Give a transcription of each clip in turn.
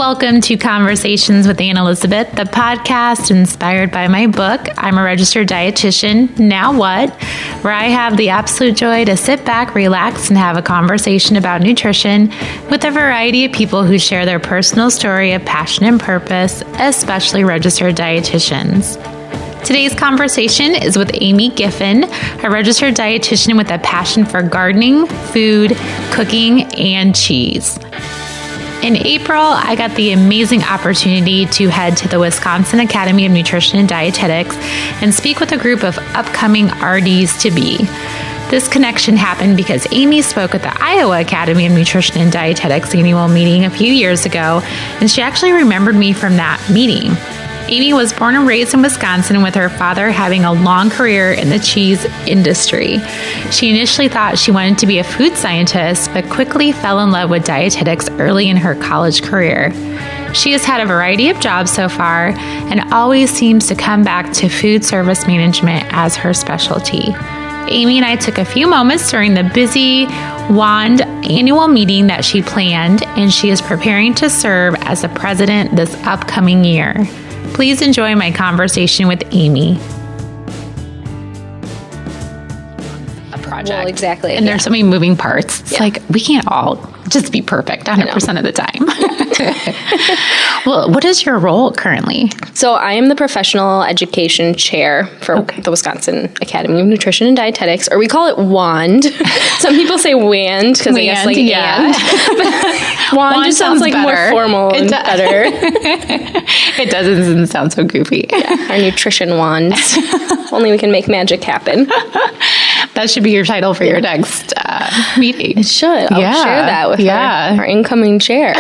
Welcome to Conversations with Anne Elizabeth, the podcast inspired by my book, I'm a Registered Dietitian, Now What?, where I have the absolute joy to sit back, relax, and have a conversation about nutrition with a variety of people who share their personal story of passion and purpose, especially registered dietitians. Today's conversation is with Amy Giffin, a registered dietitian with a passion for gardening, food, cooking, and cheese. In April, I got the amazing opportunity to head to the Wisconsin Academy of Nutrition and Dietetics and speak with a group of upcoming RDs-to-be. This connection happened because Amy spoke at the Iowa Academy of Nutrition and Dietetics annual meeting a few years ago, and she actually remembered me from that meeting. Amy was born and raised in Wisconsin with her father having a long career in the cheese industry. She initially thought she wanted to be a food scientist, but quickly fell in love with dietetics early in her college career. She has had a variety of jobs so far and always seems to come back to food service management as her specialty. Amy and I took a few moments during the busy WAND annual meeting that she planned, and she is preparing to serve as the president this upcoming year. Please enjoy my conversation with Amy. A project. Well, exactly. And there's so many moving parts. It's like, we can't all just be perfect 100% of the time. Well, what is your role currently? So I am the professional education chair for the Wisconsin Academy of Nutrition and Dietetics, or we call it WAND. Some people say WAND because I guess and. WAND just sounds like better. More formal and better. It doesn't sound so goofy. Yeah, our nutrition wands. Only we can make magic happen. That should be your title for your next meeting. It should. I'll share that with our incoming chair.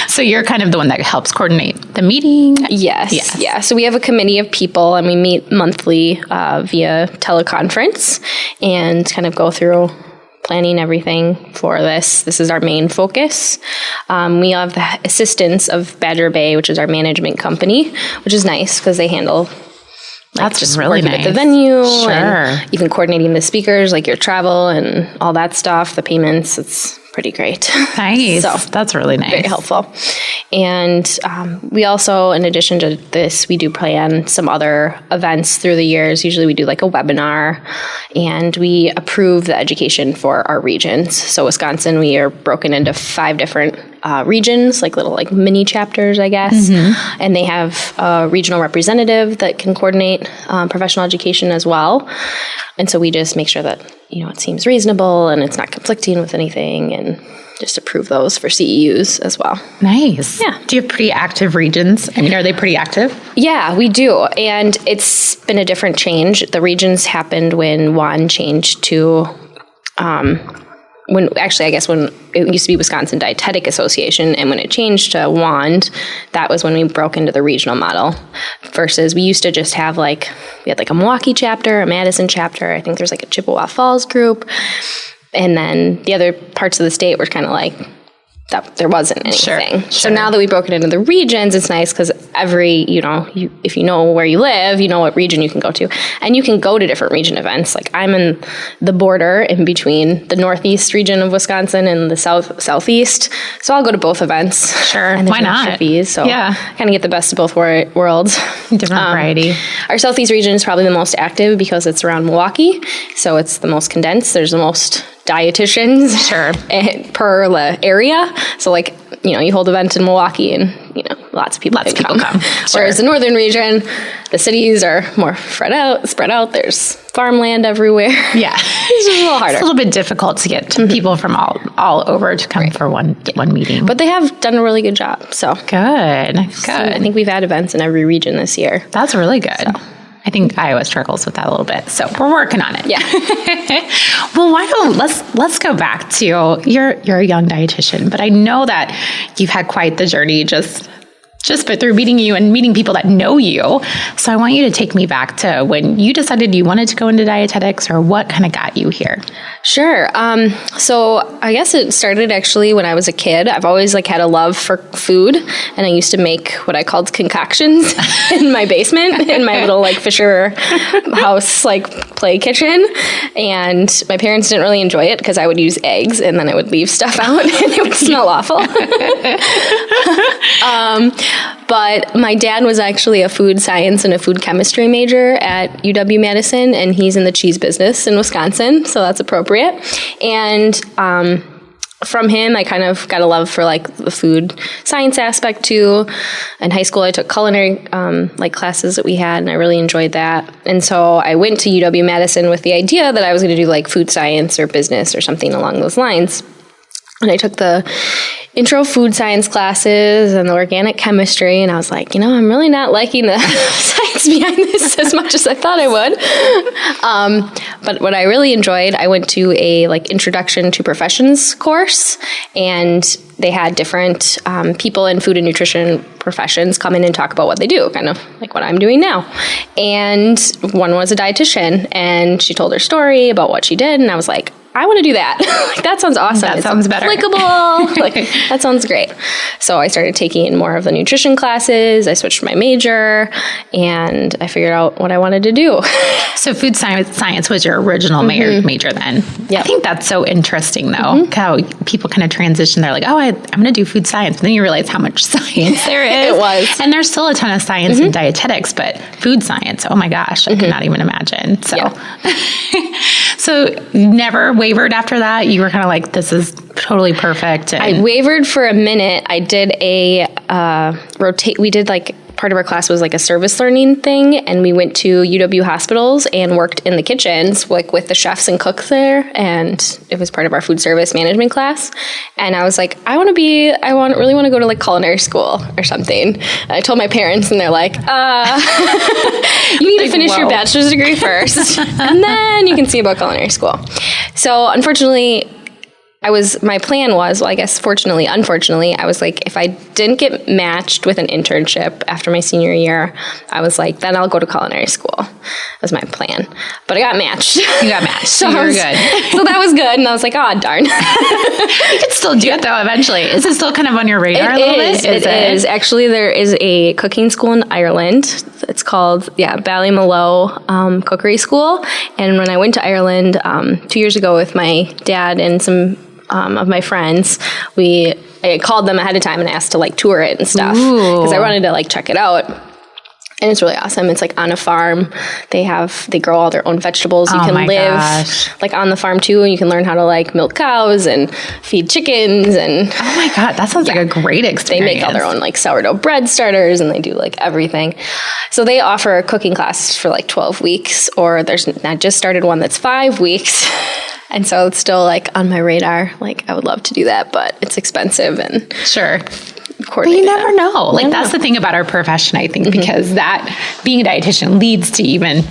So you're kind of the one that helps coordinate the meeting? Yes. Yeah. So we have a committee of people, and we meet monthly via teleconference and kind of go through planning everything for this. This is our main focus. We have the assistance of Badger Bay, which is our management company, which is nice because they handle that's just really working nice. At the venue and even coordinating the speakers, like your travel and all that stuff, the payments. It's pretty great. Nice. So that's really nice. Very helpful. And we also, in addition to this, we do plan some other events through the years. Usually we do like a webinar, and we approve the education for our regions. So Wisconsin, we are broken into 5 different regions, like little like mini chapters, I guess. Mm-hmm. And they have a regional representative that can coordinate professional education as well. And so we just make sure that, it seems reasonable and it's not conflicting with anything, and just approve those for CEUs as well. Nice. Yeah. Do you have pretty active regions? I mean, are they pretty active? Yeah, we do. And it's been a different change. The regions happened when WAND changed to, when it used to be Wisconsin Dietetic Association, and when it changed to WAND, that was when we broke into the regional model. Versus we used to just have we had a Milwaukee chapter, a Madison chapter, I think there's a Chippewa Falls group, and then the other parts of the state were kind of that there wasn't anything. Sure. So now that we broke it into the regions, it's nice because every, if you know where you live, you know what region you can go to. And you can go to different region events. I'm in the border in between the northeast region of Wisconsin and the southeast. So I'll go to both events. Sure. And why not? Fees, so kind of get the best of both worlds. Different variety. Our southeast region is probably the most active because it's around Milwaukee. So it's the most condensed. There's the most dietitians per area. So you hold events in Milwaukee and, lots of people come. Sure. Whereas the northern region, the cities are more spread out. There's farmland everywhere. Yeah. It's just a little harder. It's a little bit difficult to get people from all over to come for one meeting. But they have done a really good job. So Good. So I think we've had events in every region this year. That's really good. So. I think Iowa struggles with that a little bit, so we're working on it. Yeah. Well, let's go back to you're a young dietitian, but I know that you've had quite the journey just just through meeting you and meeting people that know you. So I want you to take me back to when you decided you wanted to go into dietetics, or what kind of got you here. Sure. So I guess it started actually when I was a kid. I've always had a love for food, and I used to make what I called concoctions in my basement, in my little Fisher house play kitchen. And my parents didn't really enjoy it because I would use eggs and then I would leave stuff out and it would smell awful. But my dad was actually a food science and a food chemistry major at UW-Madison, and he's in the cheese business in Wisconsin, so that's appropriate. And from him, I kind of got a love for the food science aspect too. In high school, I took culinary classes that we had, and I really enjoyed that. And so I went to UW-Madison with the idea that I was going to do food science or business or something along those lines. And I took the intro food science classes and the organic chemistry, and I was like, I'm really not liking the science behind this as much as I thought I would. But what I really enjoyed, I went to a introduction to professions course, and they had different people in food and nutrition professions come in and talk about what they do, kind of like what I'm doing now. And one was a dietitian, and she told her story about what she did, and I was like, I want to do that. That sounds awesome. That sounds better. Applicable. That sounds great. So I started taking more of the nutrition classes. I switched my major, and I figured out what I wanted to do. So food science was your original major then. Yep. I think that's so interesting, though, how people kind of transition. They're like, oh, I'm going to do food science. But then you realize how much science there is. It was. And there's still a ton of science in dietetics, but food science, oh my gosh, I could not even imagine. So, So never wavered after that? You were kind of like, this is totally perfect. I wavered for a minute. I did a we did part of our class was a service learning thing, and we went to UW hospitals and worked in the kitchens with the chefs and cooks there, and it was part of our food service management class. And I was like, I really want to go to culinary school or something. And I told my parents, and they're like, you need to finish your bachelor's degree first, and then you can see about culinary school. So unfortunately, my plan was, well, I guess fortunately, unfortunately, I was like, if I didn't get matched with an internship after my senior year, I was like, then I'll go to culinary school. That was my plan. But I got matched. You got matched. So you were good. So that was good. And I was like, oh, darn. You could still do it, though, eventually. Is it still kind of on your radar a little bit? It is. Actually, there is a cooking school in Ireland. It's called, Ballymaloe Cookery School. And when I went to Ireland 2 years ago with my dad and some of my friends, I called them ahead of time and asked to tour it and stuff because I wanted to check it out. And it's really awesome. It's on a farm. They grow all their own vegetables. You can live on the farm too, and you can learn how to milk cows and feed chickens. And oh my God, that sounds like a great experience. They make all their own sourdough bread starters, and they do everything. So they offer cooking classes for 12 weeks, or I just started one that's 5 weeks. And so it's still on my radar. I would love to do that, but it's expensive and sure. But you never know. That's the thing about our profession, I think, because that being a dietitian leads to even,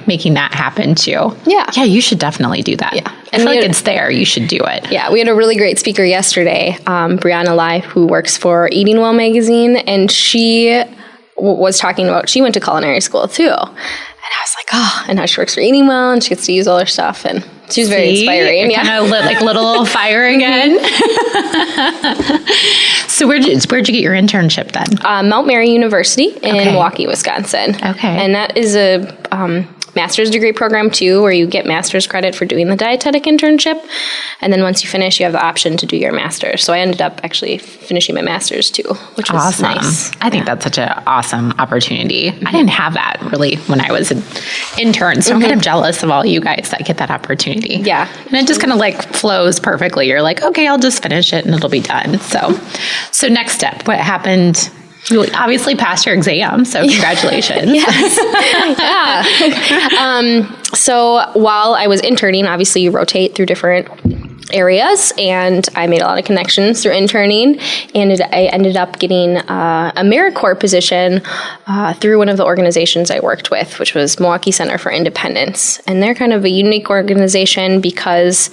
making that happen too. Yeah. Yeah, you should definitely do that. Yeah. I feel it's there. You should do it. Yeah. We had a really great speaker yesterday, Brianna Lai, who works for Eating Well magazine, and she was talking about, she went to culinary school too. And I was like, oh, and now she works for Eating Well, and she gets to use all her stuff, and she was very inspiring. Kind of lit little fire again. So where'd you get your internship then? Mount Mary University in Milwaukee, Wisconsin. Okay. And that is a master's degree program too, where you get master's credit for doing the dietetic internship. And then once you finish, you have the option to do your master's. So I ended up actually finishing my master's too, which was awesome. Nice. I think that's such an awesome opportunity. I didn't have that really when I was an intern. So I'm kind of jealous of all you guys that get that opportunity. Yeah. And it just kind of flows perfectly. You're like, okay, I'll just finish it and it'll be done. So next step, what happened? You obviously passed your exam, so congratulations. So while I was interning, obviously you rotate through different areas, and I made a lot of connections through interning, and I ended up getting a AmeriCorps position through one of the organizations I worked with, which was Milwaukee Center for Independence. And they're kind of a unique organization because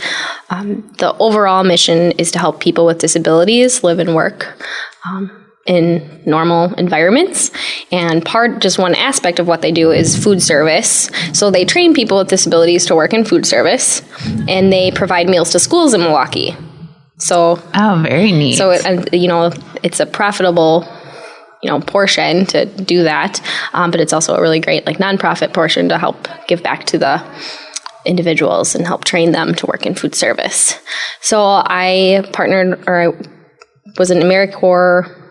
the overall mission is to help people with disabilities live and work in normal environments. And just one aspect of what they do is food service. So they train people with disabilities to work in food service, and they provide meals to schools in Milwaukee. So, very neat. So, it's a profitable, portion to do that. But it's also a really great nonprofit portion to help give back to the individuals and help train them to work in food service. So I was in AmeriCorps.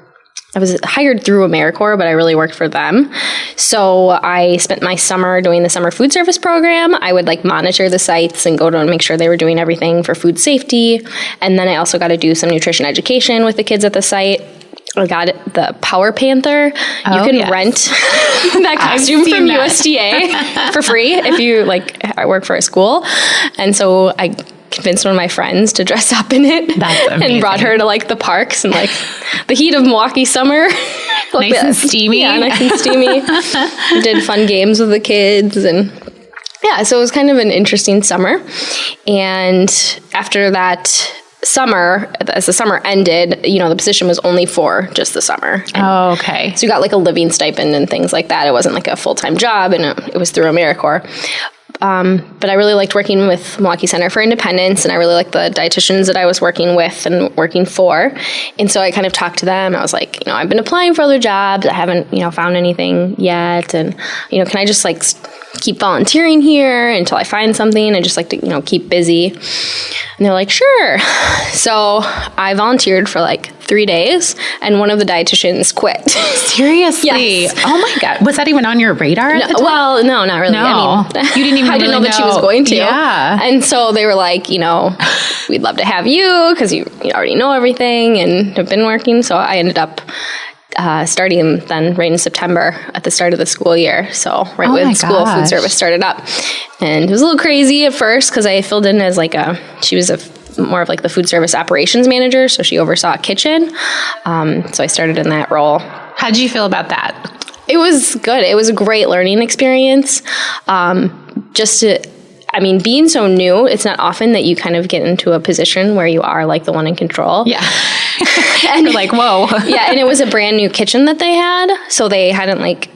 I was hired through AmeriCorps, but I really worked for them. So I spent my summer doing the summer food service program. I would monitor the sites and go to and make sure they were doing everything for food safety. And then I also got to do some nutrition education with the kids at the site. I got the Power Panther. You can rent that costume from USDA for free if you work for a school. And so I convinced one of my friends to dress up in it. That's amazing. And brought her to the parks and the heat of Milwaukee summer. Nice and steamy. Yeah, nice and steamy. Did fun games with the kids and so it was kind of an interesting summer. And after that summer, as the summer ended, the position was only for just the summer. And okay. so you got a living stipend and things like that. It wasn't a full-time job, and it was through AmeriCorps. But I really liked working with Milwaukee Center for Independence, and I really liked the dietitians that I was working with and working for. And so I kind of talked to them. I was like, I've been applying for other jobs. I haven't, found anything yet. And, can I just keep volunteering here until I find something and just to, keep busy? And they're like, sure. So I volunteered for 3 days, and one of the dietitians quit. Seriously? Yes. Oh my God. Was that even on your radar? No, well, no, not really. No. I mean, you didn't even I didn't really know that she was going to. Yeah. And so they were like, we'd love to have you because you already know everything and have been working. So I ended up starting then right in September at the start of the school year. So when school food service started up. And it was a little crazy at first because I filled in as she was more of the food service operations manager. So she oversaw a kitchen. So I started in that role. How did you feel about that? It was good. It was a great learning experience. Being so new, it's not often that you kind of get into a position where you are the one in control. Yeah. And you're whoa. Yeah. And it was a brand new kitchen that they had. So they hadn't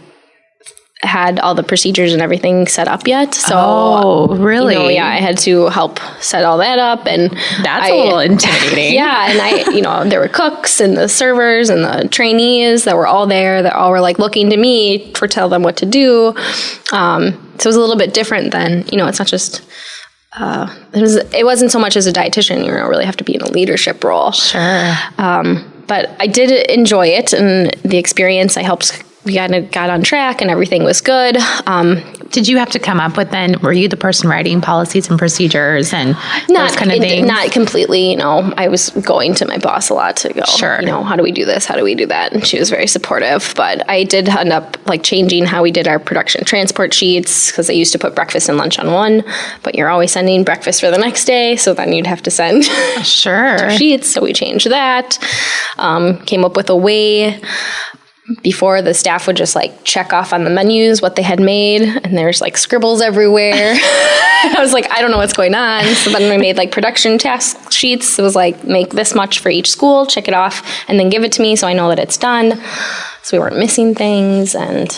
had all the procedures and everything set up yet. So, really? I had to help set all that up. And that's a little intimidating. Yeah. And there were cooks and the servers and the trainees that were all there that all were looking to me to tell them what to do. So it was a little bit different than, it's not just, it wasn't so much as a dietitian, you really have to be in a leadership role. Sure. But I did enjoy it, and the experience, we got on track and everything was good. Did you have to come up with were you the person writing policies and procedures and those kind of things? Not completely, I was going to my boss a lot to go, sure. How do we do this? How do we do that? And she was very supportive, but I did end up changing how we did our production transport sheets because I used to put breakfast and lunch on one, but you're always sending breakfast for the next day. So then you'd have to send sure sheets. So we changed that, came up with a way. Before, the staff would just check off on the menus what they had made, and there's scribbles everywhere. I was I don't know what's going on. So then we made production task sheets. It was make this much for each school, check it off, and then give it to me so I know that it's done. So we weren't missing things, and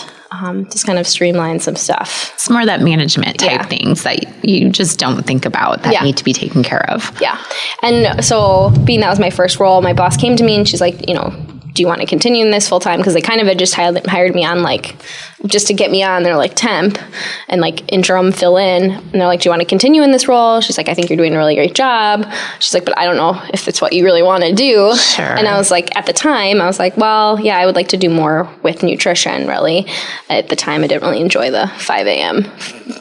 just kind of streamline some stuff. It's more that management type things that you just don't think about that need to be taken care of. Yeah. And so being that was my first role, my boss came to me and she's like, do you want to continue in this full time? Because they kind of had just hired me on just to get me on. They're temp and interim fill in. And they're do you want to continue in this role? She's I think you're doing a really great job. She's but I don't know if it's what you really want to do. Sure. And I was at the time, I was well, yeah, I would like to do more with nutrition, really. At the time, I didn't really enjoy the 5 a.m.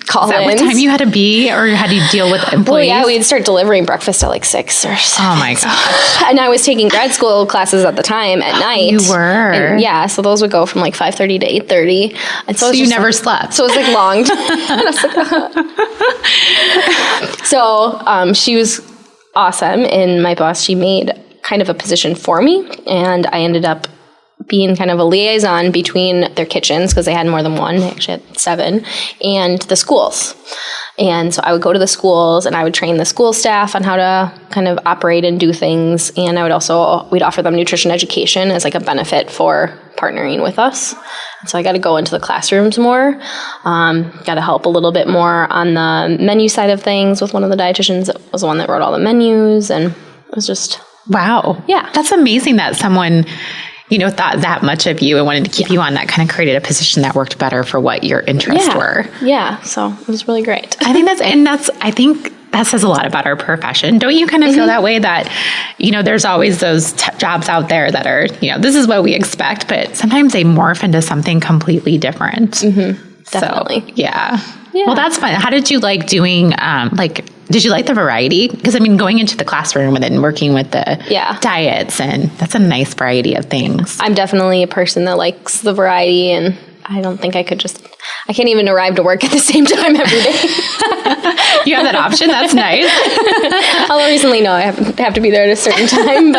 call-ins. Is that what time you had to be, or how do you deal with employees? Well, yeah, we'd start delivering breakfast at 6 or 7. Oh my gosh. And I was taking grad school classes at the time at night. You were? And yeah, so those would go from 5:30 to 8:30. And so you never slept. So it was long. And I was so she was awesome. And my boss, she made kind of a position for me. And I ended up being kind of a liaison between their kitchens, because they had more than one, they actually had 7, and the schools. And so I would go to the schools and I would train the school staff on how to kind of operate and do things. And I would we'd offer them nutrition education as like a benefit for partnering with us. And so I got to go into the classrooms more, got to help a little bit more on the menu side of things with one of the dietitians that was the one that wrote all the menus. And it was just... Wow. Yeah. That's amazing that someone, thought that much of you and wanted to keep you on, that kind of created a position that worked better for what your interests were. Yeah. So it was really great. I think that says a lot about our profession. Don't you kind of feel that way that, there's always those jobs out there that are, this is what we expect, but sometimes they morph into something completely different. Mm-hmm. Definitely. So, yeah. Well, that's fun. How did you like doing, did you like the variety? Because, going into the classroom and then working with the diets, and that's a nice variety of things. I'm definitely a person that likes the variety, and I don't think I can't even arrive to work at the same time every day. You have that option? That's nice. Although recently, no, I have to be there at a certain time,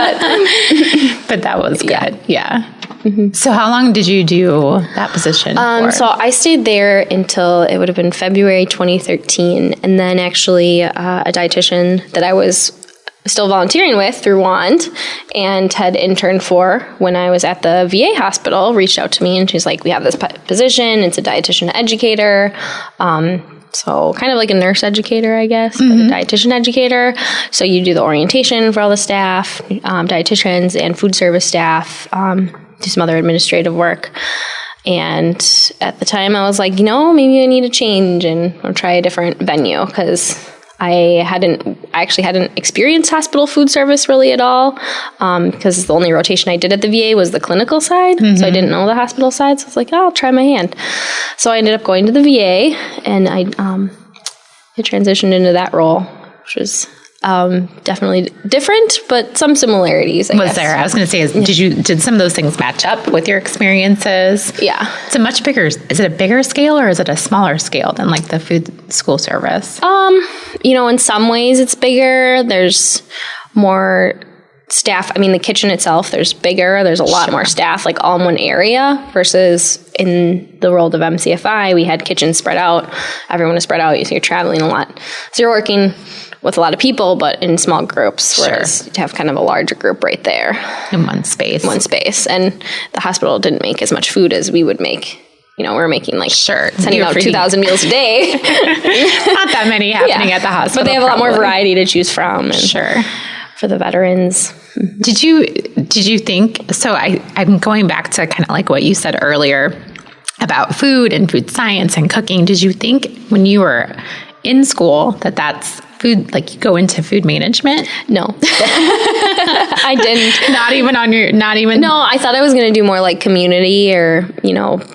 but that was good. Yeah. Mm-hmm. So how long did you do that position for? So I stayed there until it would have been February 2013. And then actually a dietitian that I was still volunteering with through WAND and had interned for when I was at the VA hospital reached out to me, and she's like, we have this position. It's a dietitian educator. So kind of like a nurse educator, I guess, but a dietitian educator. So you do the orientation for all the staff, dietitians and food service staff, do some other administrative work. And at the time I was like, maybe I need a change and I'll try a different venue, because I actually hadn't experienced hospital food service really at all, because the only rotation I did at the VA was the clinical side. So I didn't know the hospital side. So I was like, I'll try my hand. So I ended up going to the VA, and I transitioned into that role, which was definitely different, but some similarities. I guess. I was going to say, did some of those things match up with your experiences? Yeah. Is it a bigger scale or is it a smaller scale than like the food school service? In some ways it's bigger. There's more staff. The kitchen itself, there's a lot more staff, like all in one area, versus in the world of MCFI, we had kitchens spread out. Everyone is spread out. So you're traveling a lot. So you're working with a lot of people, but in small groups, whereas to have kind of a larger group right there. In one space. And the hospital didn't make as much food as we would make. We were making sending out 2,000 meals a day. Not that many happening at the hospital. But they have a lot more variety to choose from. And for the veterans. Did you think, so I'm going back to kind of like what you said earlier about food and food science and cooking. Did you think when you were in school that's food, like you go into food management? No. I didn't. No, I thought I was going to do more like community or,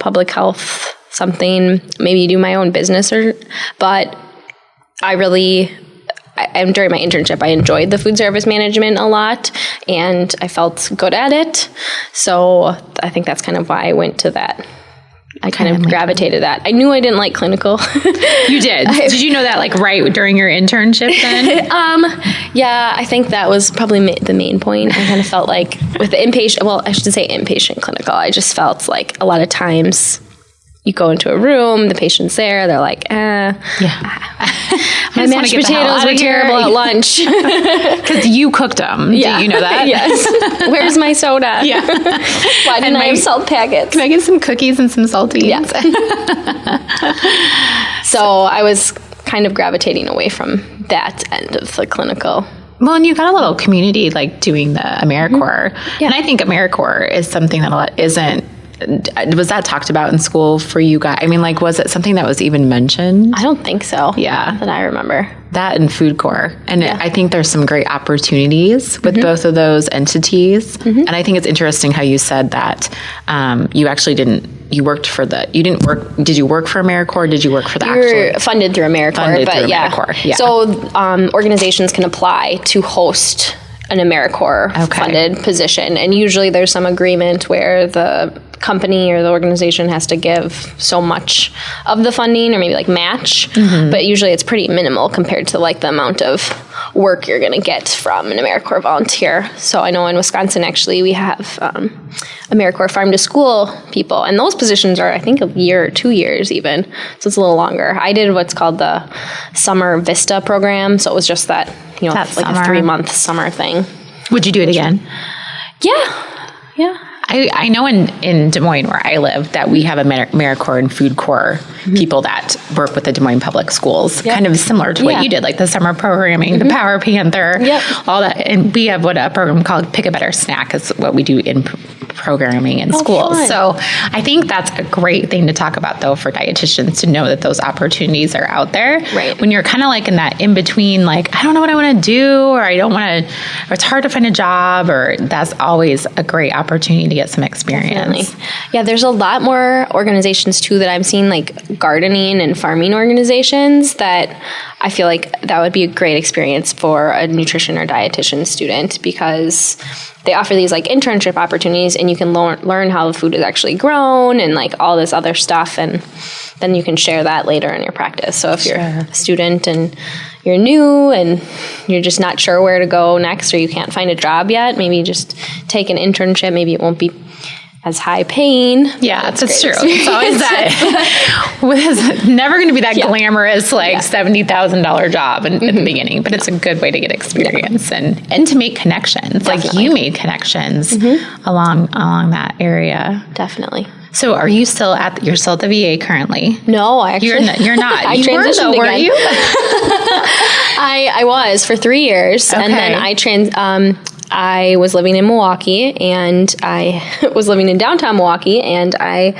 public health, something, maybe do my own business but during my internship, I enjoyed the food service management a lot, and I felt good at it. So I think that's kind of why I went to that. I kind of gravitated that. I knew I didn't like clinical. You did? Did you know that like right during your internship then? Yeah, I think that was probably the main point. I kind of felt like with the inpatient clinical, I just felt like a lot of times you go into a room, the patient's there, they're like, my mashed potatoes were terrible at lunch. Because you cooked them. Yeah. Do you know that? Yes. Where's my soda? Yeah. Why didn't I have salt packets? Can I get some cookies and some saltines? Yeah. So I was kind of gravitating away from that end of the clinical. Well, and you got a little community like doing the AmeriCorps. Yeah. And I think AmeriCorps is something that isn't. Was that talked about in school for you guys? Was it something that was even mentioned? I don't think so. Yeah. That I remember. That and Food Corps. And I think there's some great opportunities with both of those entities. Mm-hmm. And I think it's interesting how you said that you actually did you work for AmeriCorps? Or did you work for the actual? You were funded through AmeriCorps. AmeriCorps. Yeah. So organizations can apply to host an AmeriCorps funded position. And usually there's some agreement where the company or the organization has to give so much of the funding or maybe like match. Mm-hmm. But usually it's pretty minimal compared to like the amount of work you're going to get from an AmeriCorps volunteer. So I know in Wisconsin, actually, we have AmeriCorps Farm to School people, and those positions are, I think, a year or 2 years even, so it's a little longer. I did what's called the Summer Vista program, so it was just that, you know, like summer. A 3-month summer thing. Would you do it again? Yeah. I know in Des Moines, where I live, that we have AmeriCorps and Food Corps people that work with the Des Moines Public Schools, kind of similar to what you did, like the summer programming, the Power Panther, all that. And we have a program called Pick a Better Snack is what we do in programming in schools. Fun. So I think that's a great thing to talk about, though, for dietitians to know that those opportunities are out there. Right. When you're kind of like in that in between, like, I don't know what I want to do, or I don't want to, or it's hard to find a job, or that's always a great opportunity to get some experience. Definitely. Yeah, there's a lot more organizations too that I'm seeing, like gardening and farming organizations, that I feel like that would be a great experience for a nutrition or dietitian student, because they offer these like internship opportunities, and you can learn how the food is actually grown and like all this other stuff, and then you can share that later in your practice. So if you're a student and you're new and you're just not sure where to go next, or you can't find a job yet, maybe just take an internship. Maybe it won't be as high paying. Yeah, that's true. It's always that. It's never going to be that glamorous, like $70,000 job at the beginning, but it's a good way to get experience and to make connections. Definitely. Like you made connections along that area. Definitely. So are you still you're still at the VA currently? No, actually. You're not. I transitioned again. Were you? I was for 3 years, and then I was living in Milwaukee, and I was living in downtown Milwaukee, and I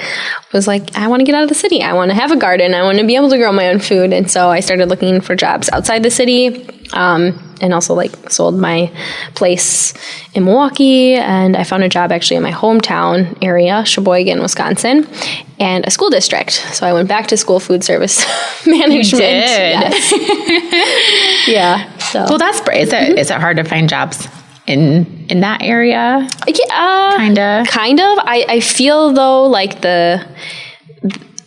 was like, I want to get out of the city. I want to have a garden. I want to be able to grow my own food. And so I started looking for jobs outside the city, and also like sold my place in Milwaukee. And I found a job actually in my hometown area, Sheboygan, Wisconsin, and a school district. So I went back to school food service management. You did? Yes. Yeah. So. Well, that's great. Is it hard to find jobs in that area? Yeah, kind of. I feel though like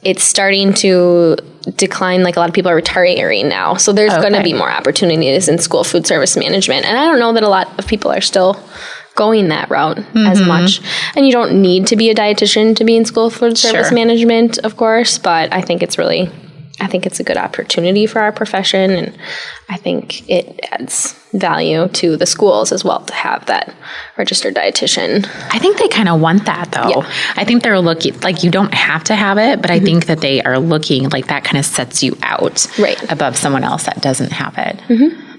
it's starting to decline. Like a lot of people are retiring now, so there's going to be more opportunities in school food service management, and I don't know that a lot of people are still going that route as much. And you don't need to be a dietitian to be in school food service management, of course, but I think it's a good opportunity for our profession, and I think it adds value to the schools as well to have that registered dietitian. I think they kind of want that, though. Yeah. I think they're looking, like, you don't have to have it, but I think that they are looking, like, that kind of sets you out above someone else that doesn't have it.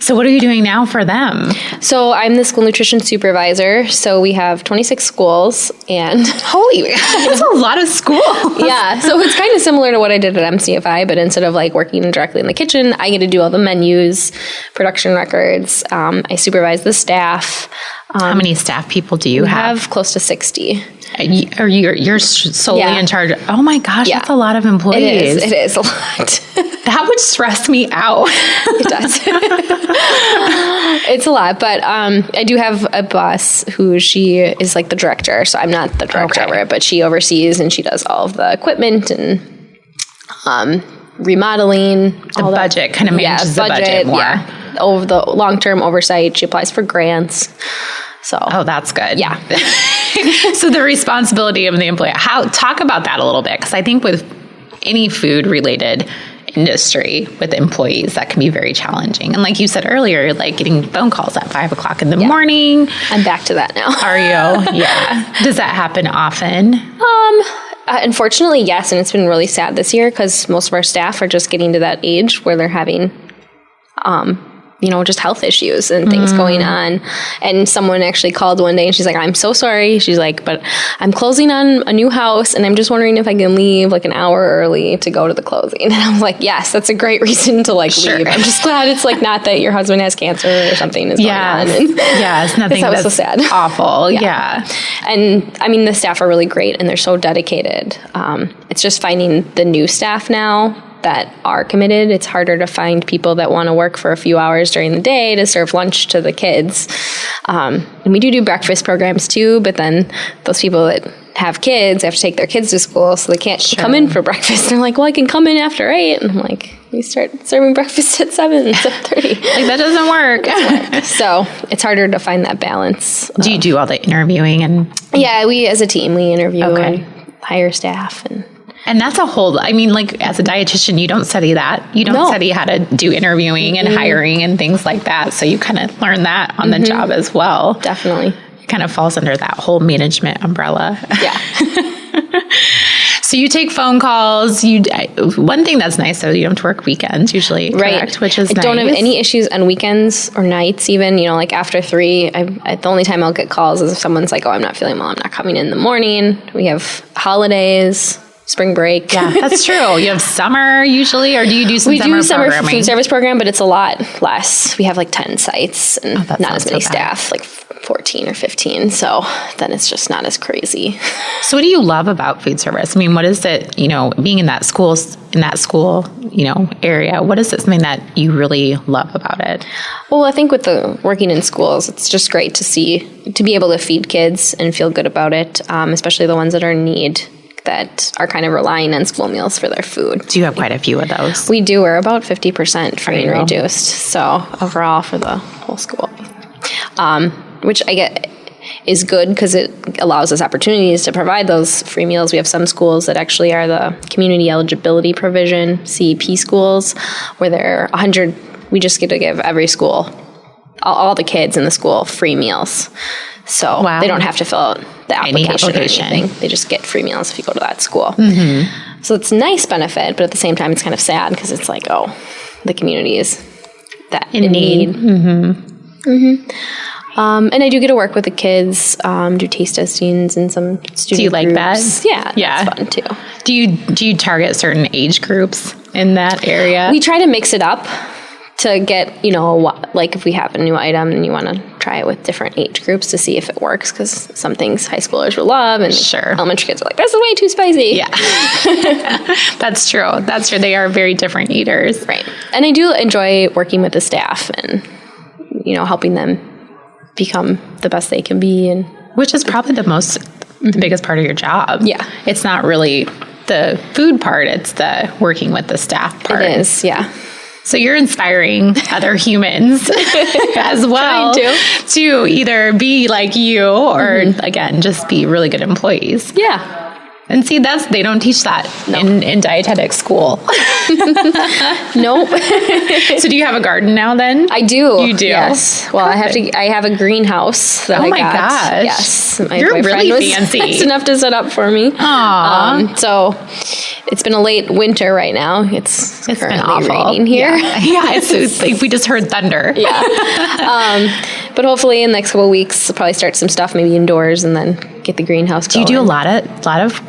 So what are you doing now for them? So I'm the school nutrition supervisor. So we have 26 schools, and holy, that's a lot of schools. Yeah. So it's kind of similar to what I did at MCFI, but instead of like working directly in the kitchen, I get to do all the menus, production records. I supervise the staff. How many staff people do you have? Close to 60. Or you're solely in charge. Oh my gosh, that's a lot of employees. It is a lot. That would stress me out. It does. It's a lot, but I do have a boss she is like the director, so I'm not the director of it, but she oversees and she does all of the equipment and remodeling. The budget, kind of manages the budget more. Yeah. Over the long-term oversight, she applies for grants. So, that's good. Yeah. So the responsibility of the employee. Talk about that a little bit, because I think with any food-related industry with employees, that can be very challenging. And like you said earlier, like getting phone calls at 5 o'clock in the morning. I'm back to that now. Are you? Yeah. Does that happen often? Unfortunately, yes. And it's been really sad this year because most of our staff are just getting to that age where they're having just health issues and things going on. And someone actually called one day and she's like, I'm so sorry. She's like, but I'm closing on a new house and I'm just wondering if I can leave like an hour early to go to the closing. And I was like, yes, that's a great reason to leave. I'm just glad it's like not that your husband has cancer or something is going on. It's nothing that was so sad. Awful. Yeah. And I mean, the staff are really great and they're so dedicated. It's just finding the new staff now that are committed. It's harder to find people that want to work for a few hours during the day to serve lunch to the kids. And we do breakfast programs too, but then those people that have kids have to take their kids to school, so they can't come in for breakfast. They're like, well, I can come in after 8. And I'm like, we start serving breakfast at 7:30. Like, that doesn't work. So it's harder to find that balance. Do you do all the interviewing? Yeah, we as a team, we interview and hire staff. And that's a whole, I mean, like, as a dietitian, you don't study that. You don't study how to do interviewing and hiring and things like that. So you kind of learn that on the job as well. Definitely. It kind of falls under that whole management umbrella. Yeah. So you take phone calls. One thing that's nice, though, you don't have to work weekends usually, correct? Which is nice. I don't have any issues on weekends or nights even, like after 3. The only time I'll get calls is if someone's like, oh, I'm not feeling well, I'm not coming in the morning. We have holidays, spring break. Yeah, that's true. You have summer usually, or do you do some summer We do summer programming? food service program, but it's a lot less. We have like 10 sites and not as many staff, like 14 or 15. So then it's just not as crazy. So what do you love about food service? I mean, what is it, being in that school, area, what is it something that you really love about it? Well, I think with the working in schools, it's just great to be able to feed kids and feel good about it, especially the ones that are in need, that are kind of relying on school meals for their food. Do you have quite a few of those? We do. We're about 50% free and reduced. So overall for the whole school, which I get is good because it allows us opportunities to provide those free meals. We have some schools that actually are the community eligibility provision, CEP schools, where they're 100. We just get to give every school, all the kids in the school, free meals. So they don't have to fill out the application or anything. They just get free meals if you go to that school. Mm-hmm. So it's a nice benefit, but at the same time, it's kind of sad because it's like, oh, the community is that in need. Mm-hmm. Mm-hmm. And I do get to work with the kids, do taste testings and some student Do you like groups. that? Yeah, that's fun too. Do you target certain age groups in that area? We try to mix it up to get, like if we have a new item and you want to try it with different age groups to see if it works, because some things high schoolers will love and elementary kids are like, this is way too spicy. Yeah. That's true. They are very different eaters. Right. And I do enjoy working with the staff and, helping them become the best they can be. And which is probably the biggest part of your job. Yeah. It's not really the food part, it's the working with the staff part. It is, yeah. So you're inspiring other humans as well to either be like you or, again, just be really good employees. Yeah. And see, they don't teach that in dietetics school. Nope. So do you have a garden now then? I do. You do? Yes. Well, I have a greenhouse that I got. Gosh. Yes. My You're boyfriend really was fancy. nice enough to set up for me. Aww. So it's been a late winter right now. It's been currently awful. raining here. Yeah, it's like we just heard thunder. Yeah. But hopefully in the next couple of weeks, I'll probably start some stuff maybe indoors and then get the greenhouse going. Do you do a lot of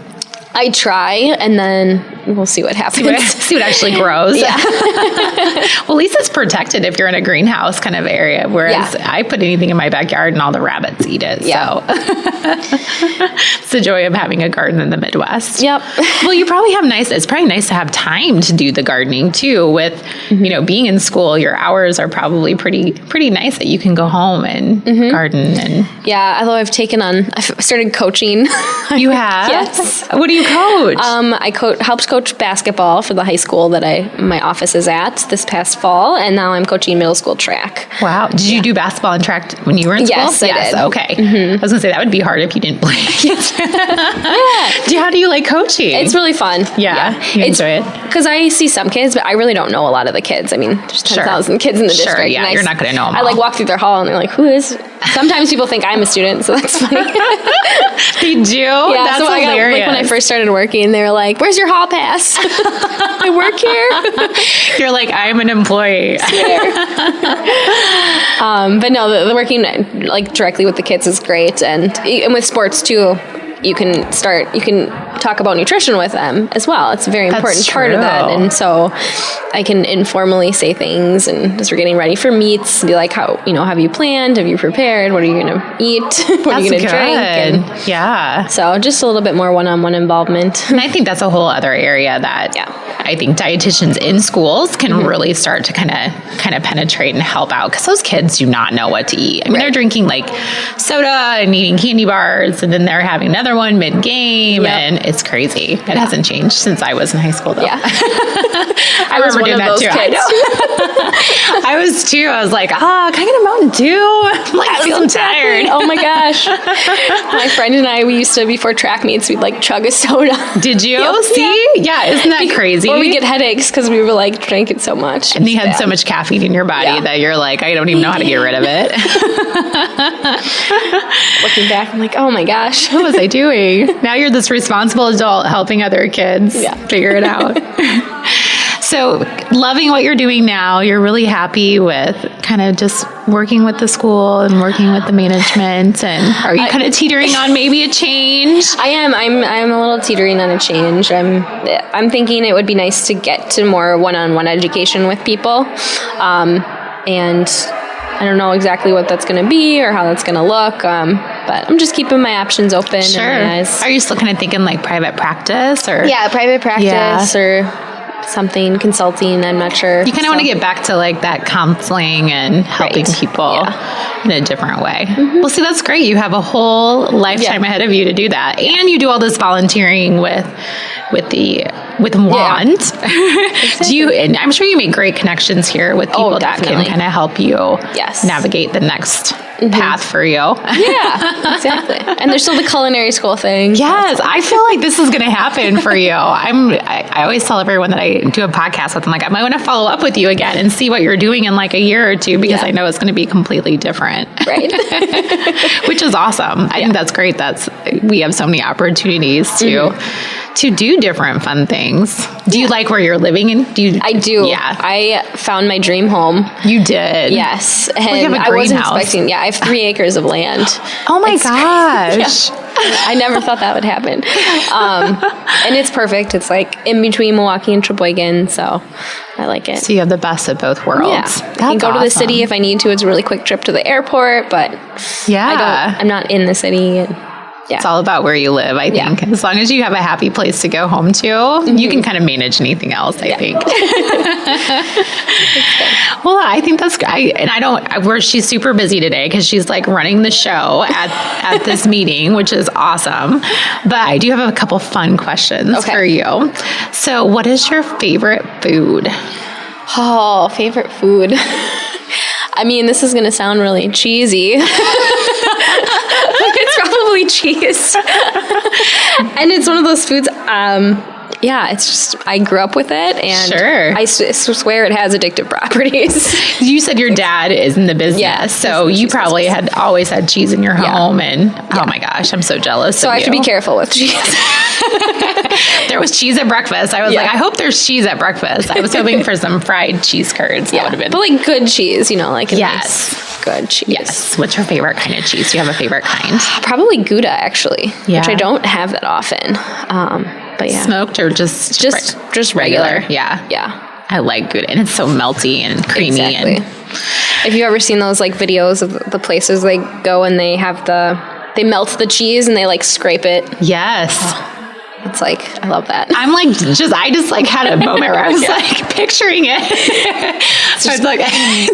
I try, and then we'll see what happens. See what actually grows. Yeah. Well, at least it's protected if you're in a greenhouse kind of area, whereas I put anything in my backyard and all the rabbits eat it. Yeah. So it's the joy of having a garden in the Midwest. Yep. Well, you probably have it's probably nice to have time to do the gardening too. With, being in school, your hours are probably pretty nice that you can go home and garden. And yeah, although I've started coaching. You have? Yes. What do you coach? I helped coach basketball for the high school that my office is at this past fall, and now I'm coaching middle school track. Wow. Did you do basketball and track when you were in school? Yes, I did. Okay. I was going to say that would be hard if you didn't play. How do you like coaching? It's really fun. Yeah. You enjoy it? Because I see some kids, but I really don't know a lot of the kids. I mean, there's 10,000 kids in the district. Yeah, you're not going to know them all. I walk through their hall and they're like, who is... Sometimes people think I'm a student, so that's funny. They do? Yeah, that's so hilarious. when I first started working, they were like, where's your hall pass? I work here. You're like, I'm an employee. But no, the working directly with the kids is great. And with sports too, you can talk about nutrition with them as well. It's a very important part of that. And so I can informally say things, and as we're getting ready for meets, be like, how, have you planned? Have you prepared? What are you going to eat? What are you going to drink? And so just a little bit more one-on-one involvement. And I think that's a whole other area that I think dietitians in schools can really start to kind of penetrate and help out, because those kids do not know what to eat. I mean, they're drinking like soda and eating candy bars, and then they're having another one mid-game, and it's crazy. It hasn't changed since I was in high school, though. Yeah. I remember doing that too. I was too. I was like, can I get a Mountain Dew? I'm like, I feel tired. Oh my gosh. My friend and I, we used to, before track meets, we'd like chug a soda. Did you? See? Yeah, isn't that crazy? Or we get headaches because we were like drinking so much. And you had so much caffeine in your body that you're like, I don't even know how to get rid of it. Looking back, I'm like, oh my gosh. What was I doing? Now you're this responsible adult helping other kids figure it out. So loving what you're doing now, you're really happy with kind of just working with the school and working with the management, and are you kind of teetering on maybe a change? I am. I'm a little teetering on a change. I'm thinking it would be nice to get to more one-on-one education with people, and I don't know exactly what that's going to be or how that's going to look, but I'm just keeping my options open. Sure. And are you still kind of thinking like private practice or? Yeah, private practice or something, consulting, I'm not sure. You kind of want to get back to like that counseling and helping people in a different way. Well, see, that's great. You have a whole lifetime ahead of you to do that. And you do all this volunteering with WAND. Exactly. And I'm sure you make great connections here with people that can kind of help you navigate the next path for you. Yeah, exactly. And there's still the culinary school thing. Yes, I feel like this is going to happen for you. I always tell everyone that I do a podcast with them, like, I might want to follow up with you again and see what you're doing in like a year or two, because I know it's going to be completely different. Right. Which is awesome. I think that's great. We have so many opportunities to do different fun things. Do you like where you're living in? I do. Yeah. I found my dream home. You did? Yes. And I wasn't expecting, I have 3 acres of land. Oh my gosh. I never thought that would happen. And it's perfect. It's like in between Milwaukee and Sheboygan, so I like it. So you have the best of both worlds. Yeah. I can go to the city if I need to. It's a really quick trip to the airport, but I'm not in the city. And it's all about where you live, I think. As long as you have a happy place to go home to, you can kind of manage anything else, I think. Well, I think that's great. And she's super busy today because she's like running the show at this meeting, which is awesome. But I do have a couple fun questions for you. So what is your favorite food? Oh, favorite food. I mean, this is going to sound really cheesy. It's probably cheese. And it's one of those foods, it's just, I grew up with it, and I swear it has addictive properties. You said your dad is in the business, so you probably had always had cheese in your home, and oh my gosh, I'm so jealous. So I have to be careful with cheese. There was cheese at breakfast. I was like, I hope there's cheese at breakfast. I was hoping for some fried cheese curds. That would have been. But like good cheese, like nice, good cheese. Yes. What's your favorite kind of cheese? Do you have a favorite kind? Probably Gouda, actually, which I don't have that often. But smoked or just regular? Yeah. I like Gouda, and it's so melty and creamy. Exactly. And have you ever seen those like videos of the places they go and they they melt the cheese and they like scrape it? Yes. It's like, I love that. I'm like, I just like had a moment where I was like picturing it. So it's like,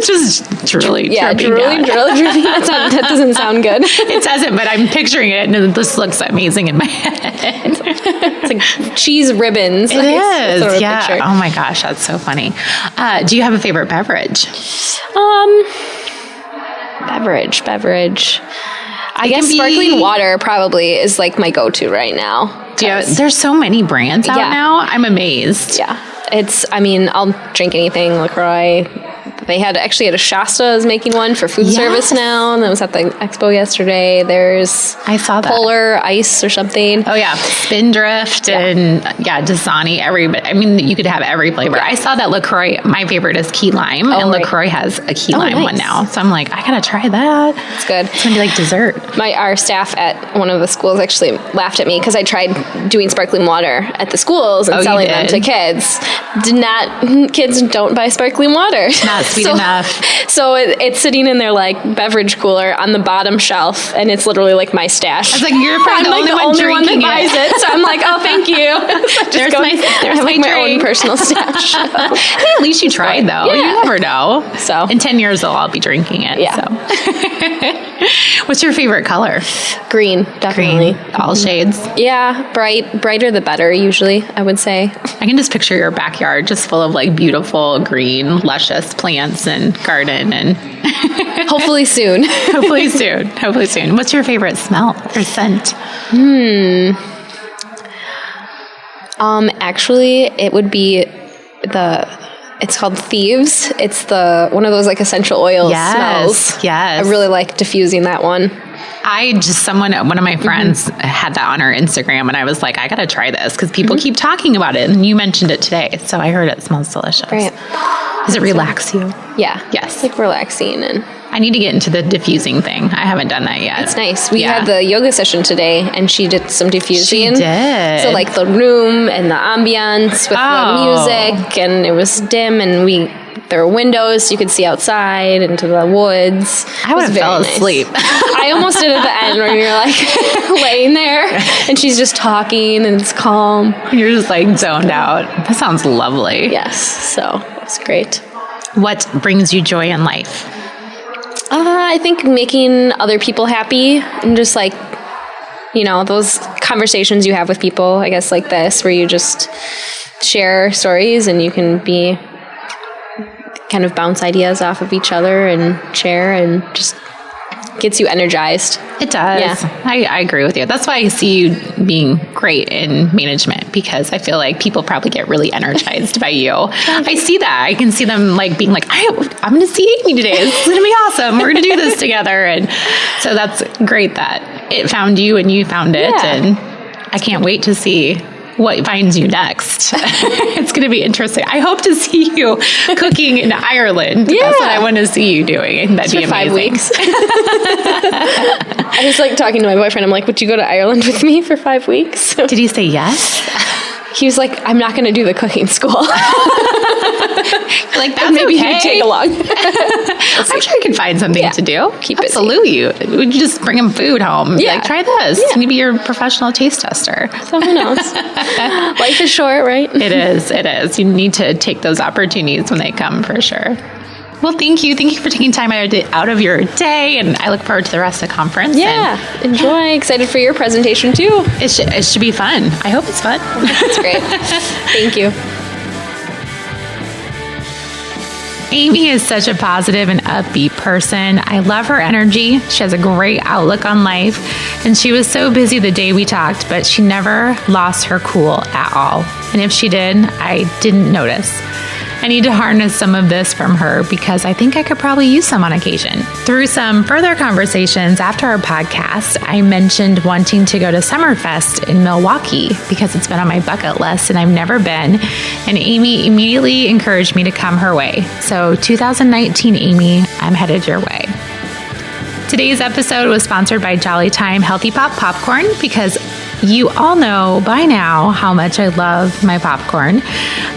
just drooling. Yeah, drooling. That doesn't sound good. It doesn't, but I'm picturing it, and this looks amazing in my head. It's like cheese ribbons. It is. Sort of picture. Oh my gosh, that's so funny. Do you have a favorite beverage? Beverage. I guess sparkling water probably is like my go-to right now. There's so many brands out now. I'm amazed. Yeah. I'll drink anything. LaCroix. They had a Shasta is making one for food service now, and that was at the expo yesterday. I saw that. Polar Ice or something. Oh yeah, Spindrift and Dasani. You could have every flavor. I saw that LaCroix. My favorite is key lime, and LaCroix has a key lime one now. So I'm like, I gotta try that. It's good. It's gonna be like dessert. Our staff at one of the schools actually laughed at me because I tried doing sparkling water at the schools and selling them to kids. Kids don't buy sparkling water. Not sweet enough. So it's sitting in their like beverage cooler on the bottom shelf, and it's literally like my stash. It's like you're probably I'm the like only one that drinking buys it. So I'm like, oh, thank you. There's my own personal stash. Hey, at least you tried, though. Yeah. You never know. So in 10 years, they'll all be drinking it. Yeah. So. What's your favorite color? Green, definitely. Green. All shades? Yeah, brighter the better, usually, I would say. I can just picture your backyard just full of like beautiful, green, luscious plants and garden and... Hopefully soon. Hopefully soon. What's your favorite smell or scent? Actually, it would be it's called Thieves. It's one of those like essential oil smells. Yes. I really like diffusing that one. One of my friends had that on her Instagram, and I was like, I got to try this because people keep talking about it, and you mentioned it today. So I heard it smells delicious. Right. Does it relax you? Yeah. Yes. It's like relaxing, and I need to get into the diffusing thing. I haven't done that yet. It's nice. We had the yoga session today, and she did some diffusing. She did. So like the room and the ambiance with the music, and it was dim, and there were windows so you could see outside into the woods. I would have fell asleep. I almost did at the end where you're like laying there and she's just talking and it's calm. You're just like zoned out. That sounds lovely. Yes. So it's great. What brings you joy in life? I think making other people happy and just like, those conversations you have with people, I guess like this, where you just share stories and you can be kind of bounce ideas off of each other and share and just gets you energized. It does. Yeah. I agree with you. That's why I see you being great in management, because I feel like people probably get really energized by you. I see that. I can see them like being like, I'm going to see Amy today. It's going to be awesome. We're going to do this together. And so that's great that it found you and you found it. Yeah. And I can't wait to see what finds you next. It's going to be interesting. I hope to see you cooking in Ireland. Yeah. That's what I want to see you doing. I think that'd be amazing. 5 weeks. I was like talking to my boyfriend. I'm like, would you go to Ireland with me for 5 weeks? Did he say yes? He was like, I'm not going to do the cooking school. Like, that's maybe okay. you tag along. I'm sure you can find something to do. Keep busy. Absolutely. Would you just bring him food home? Yeah. Like, try this. Yeah. Maybe you're a professional taste tester. Someone else. Life is short, right? It is. You need to take those opportunities when they come, for sure. Well, thank you. Thank you for taking time out of your day, and I look forward to the rest of the conference. Yeah, enjoy. Excited for your presentation, too. It should be fun. I hope it's fun. That's great. Thank you. Amy is such a positive and upbeat person. I love her energy. She has a great outlook on life, and she was so busy the day we talked, but she never lost her cool at all. And if she did, I didn't notice. I need to harness some of this from her because I think I could probably use some on occasion. Through some further conversations after our podcast, I mentioned wanting to go to Summerfest in Milwaukee because it's been on my bucket list and I've never been. And Amy immediately encouraged me to come her way. So 2019, Amy, I'm headed your way. Today's episode was sponsored by Jolly Time Healthy Pop Popcorn because you all know by now how much I love my popcorn.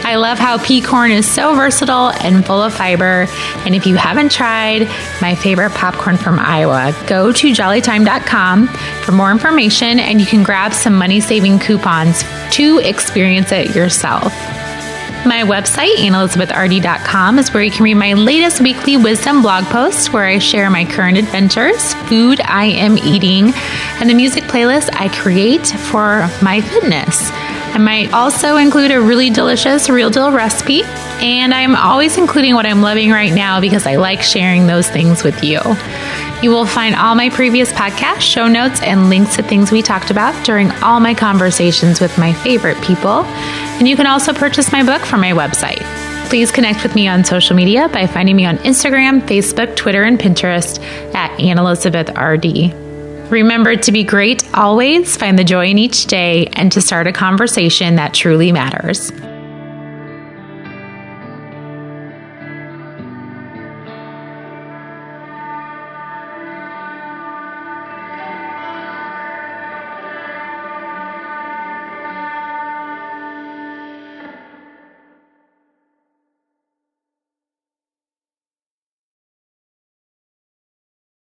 I love how pea corn is so versatile and full of fiber. And if you haven't tried my favorite popcorn from Iowa, go to jollytime.com for more information and you can grab some money-saving coupons to experience it yourself. My website, AnnElizabethRD.com, is where you can read my latest weekly wisdom blog posts where I share my current adventures, food I am eating, and the music playlist I create for my fitness. I might also include a really delicious real deal recipe, and I'm always including what I'm loving right now because I like sharing those things with you. You will find all my previous podcasts, show notes, and links to things we talked about during all my conversations with my favorite people. And you can also purchase my book from my website. Please connect with me on social media by finding me on Instagram, Facebook, Twitter, and Pinterest at AnnElizabethRD. Remember to be great always, find the joy in each day, and to start a conversation that truly matters.